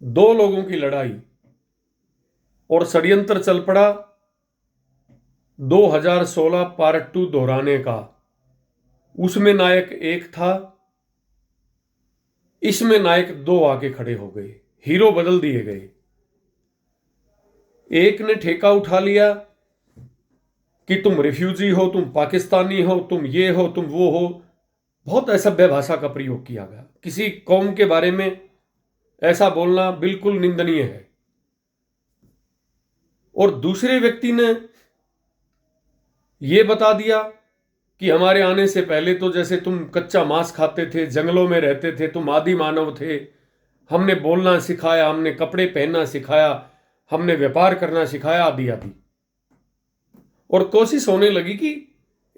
दो लोगों की लड़ाई और षड्यंत्र चल पड़ा 2016 पार्ट 2 दोहराने का। उसमें नायक एक था, इसमें नायक दो आके खड़े हो गए, हीरो बदल दिए गए। एक ने ठेका उठा लिया कि तुम रिफ्यूजी हो, तुम पाकिस्तानी हो, तुम ये हो, तुम वो हो। बहुत असभ्य भाषा का प्रयोग किया गया। किसी कौम के बारे में ऐसा बोलना बिल्कुल निंदनीय है। और दूसरे व्यक्ति ने यह बता दिया कि हमारे आने से पहले तो जैसे तुम कच्चा मांस खाते थे, जंगलों में रहते थे, तुम आदि मानव थे, हमने बोलना सिखाया, हमने कपड़े पहनना सिखाया, हमने व्यापार करना सिखाया, आदि आदि। और कोशिश होने लगी कि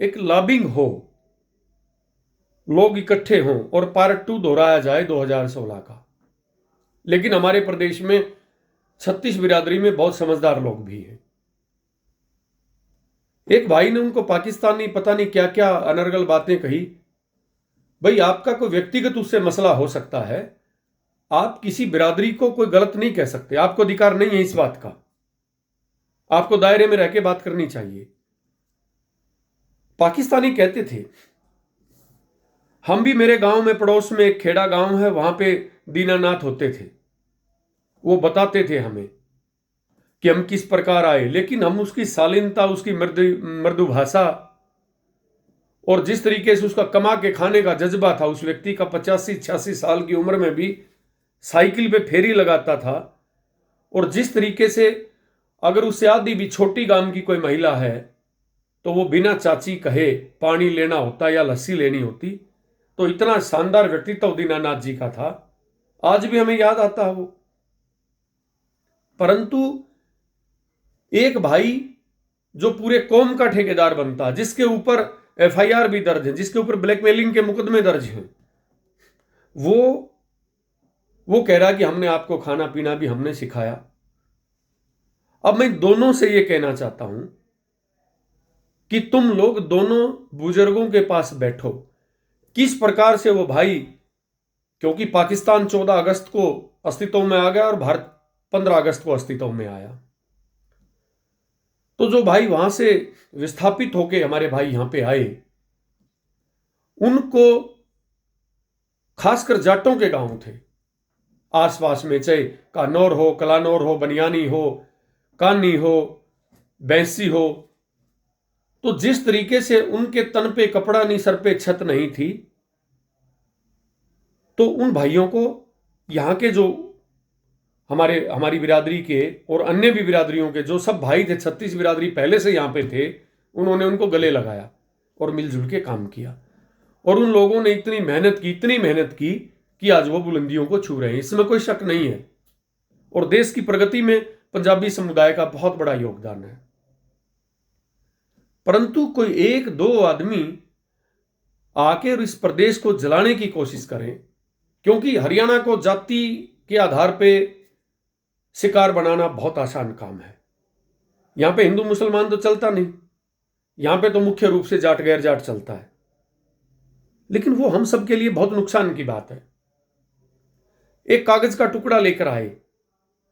एक लॉबिंग हो, लोग इकट्ठे हों और पार्ट 2 दोहराया जाए 2016 का। लेकिन हमारे प्रदेश में 36 बिरादरी में बहुत समझदार लोग भी हैं। एक भाई ने उनको पाकिस्तानी पता नहीं क्या क्या अनर्गल बातें कही। भाई, आपका कोई व्यक्तिगत उससे मसला हो सकता है, आप किसी बिरादरी को कोई गलत नहीं कह सकते, आपको अधिकार नहीं है इस बात का। आपको दायरे में रह के बात करनी चाहिए। पाकिस्तानी कहते थे, हम भी, मेरे गांव में पड़ोस में एक खेड़ा गांव है, वहां पे दीनानाथ होते थे, वो बताते थे हमें कि हम किस प्रकार आए। लेकिन हम उसकी शालीनता, उसकी मृदु भाषा और जिस तरीके से उसका कमा के खाने का जज्बा था, उस व्यक्ति का 85-86 साल की उम्र में भी साइकिल पे फेरी लगाता था। और जिस तरीके से अगर उससे आदि भी छोटी गांव की कोई महिला है तो वो बिना चाची कहे पानी लेना होता या लस्सी लेनी होती, तो इतना शानदार व्यक्तित्व दीनानाथ जी का था, आज भी हमें याद आता है वो। परंतु एक भाई जो पूरे कौम का ठेकेदार बनता, जिसके ऊपर एफआईआर भी दर्ज है, जिसके ऊपर ब्लैकमेलिंग के मुकदमे दर्ज हैं, वो कह रहा कि हमने आपको खाना पीना भी हमने सिखाया। अब मैं दोनों से ये कहना चाहता हूं कि तुम लोग दोनों बुजुर्गों के पास बैठो। किस प्रकार से वो भाई, क्योंकि पाकिस्तान 14 अगस्त को अस्तित्व में आ गया और भारत 15 अगस्त को अस्तित्व में आया, तो जो भाई वहां से विस्थापित होके हमारे भाई यहां पे आए, उनको, खासकर जाटों के गांव थे आसपास में, चाहे कानौर हो, कलानौर हो, बनियानी हो, कानी हो, बैंसी हो, तो जिस तरीके से उनके तन पे कपड़ा नहीं, सर पे छत नहीं थी, तो उन भाइयों को यहाँ के जो हमारी बिरादरी के और अन्य भी बिरादरियों के जो सब भाई थे, 36 बिरादरी पहले से यहाँ पे थे, उन्होंने उनको गले लगाया और मिलजुल के काम किया। और उन लोगों ने इतनी मेहनत की, इतनी मेहनत की कि आज वो बुलंदियों को छू रहे हैं, इसमें कोई शक नहीं है। और देश की प्रगति में पंजाबी समुदाय का बहुत बड़ा योगदान है। परंतु कोई एक दो आदमी आके इस प्रदेश को जलाने की कोशिश करें, क्योंकि हरियाणा को जाति के आधार पे शिकार बनाना बहुत आसान काम है। यहां पे हिंदू मुसलमान तो चलता नहीं, यहां पे तो मुख्य रूप से जाट गैर जाट चलता है। लेकिन वो हम सब के लिए बहुत नुकसान की बात है। एक कागज का टुकड़ा लेकर आए,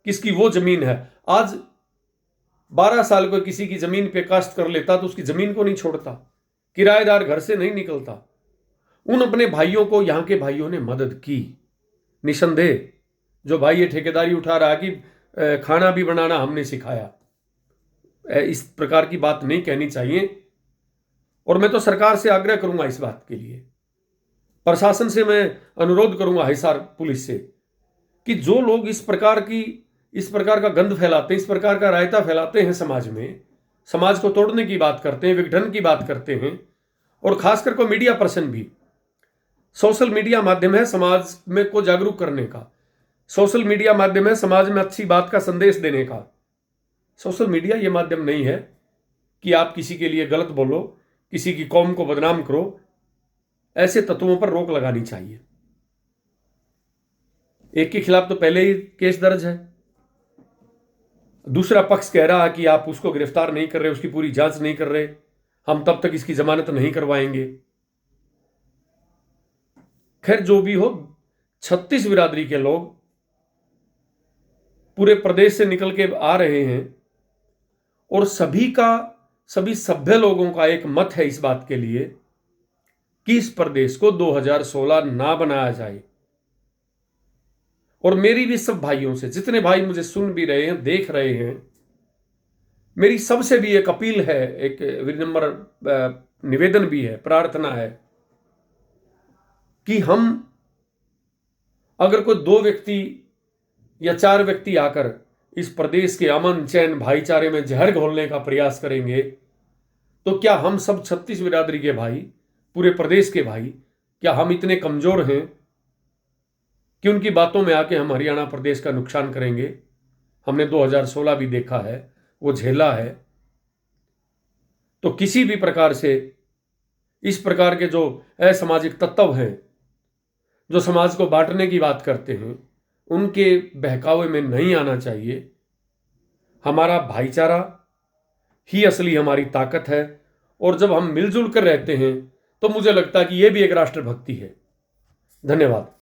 किसकी वो जमीन है, आज 12 साल को किसी की जमीन पे काश्त कर लेता तो उसकी जमीन को नहीं छोड़ता, किराएदार घर से नहीं निकलता। उन अपने भाइयों को यहां के भाइयों ने मदद की, निसंदेह। जो भाई ये ठेकेदारी उठा रहा कि खाना भी बनाना हमने सिखाया, इस प्रकार की बात नहीं कहनी चाहिए। और मैं तो सरकार से आग्रह करूंगा इस बात के लिए, प्रशासन से मैं अनुरोध करूंगा, हिसार पुलिस से, कि जो लोग इस प्रकार का गंध फैलाते हैं, इस प्रकार का रायता फैलाते हैं समाज में, समाज को तोड़ने की बात करते हैं, विघटन की बात करते हैं, और खासकर को मीडिया पर्सन भी, सोशल मीडिया माध्यम है समाज में को जागरूक करने का, सोशल मीडिया माध्यम है समाज में अच्छी बात का संदेश देने का। सोशल मीडिया ये माध्यम नहीं है कि आप किसी के लिए गलत बोलो, किसी की कौम को बदनाम करो। ऐसे तत्वों पर रोक लगानी चाहिए। एक के खिलाफ तो पहले ही केस दर्ज है, दूसरा पक्ष कह रहा है कि आप उसको गिरफ्तार नहीं कर रहे, उसकी पूरी जांच नहीं कर रहे, हम तब तक इसकी जमानत नहीं करवाएंगे। खैर, जो भी हो, 36 बिरादरी के लोग पूरे प्रदेश से निकल के आ रहे हैं और सभी सभ्य लोगों का एक मत है इस बात के लिए कि इस प्रदेश को 2016 ना बनाया जाए। और मेरी भी सब भाइयों से, जितने भाई मुझे सुन भी रहे हैं, देख रहे हैं, मेरी सबसे भी एक अपील है, एक विनम्र निवेदन भी है, प्रार्थना है कि हम अगर कोई 2 व्यक्ति या 4 व्यक्ति आकर इस प्रदेश के अमन चैन भाईचारे में जहर घोलने का प्रयास करेंगे तो क्या हम सब 36 बिरादरी के भाई, पूरे प्रदेश के भाई, क्या हम इतने कमजोर हैं कि उनकी बातों में आके हम हरियाणा प्रदेश का नुकसान करेंगे? हमने 2016 भी देखा है, वो झेला है। तो किसी भी प्रकार से इस प्रकार के जो असामाजिक तत्व हैं, जो समाज को बांटने की बात करते हैं, उनके बहकावे में नहीं आना चाहिए। हमारा भाईचारा ही असली हमारी ताकत है और जब हम मिलजुल कर रहते हैं तो मुझे लगता है कि यह भी एक राष्ट्रभक्ति है। धन्यवाद।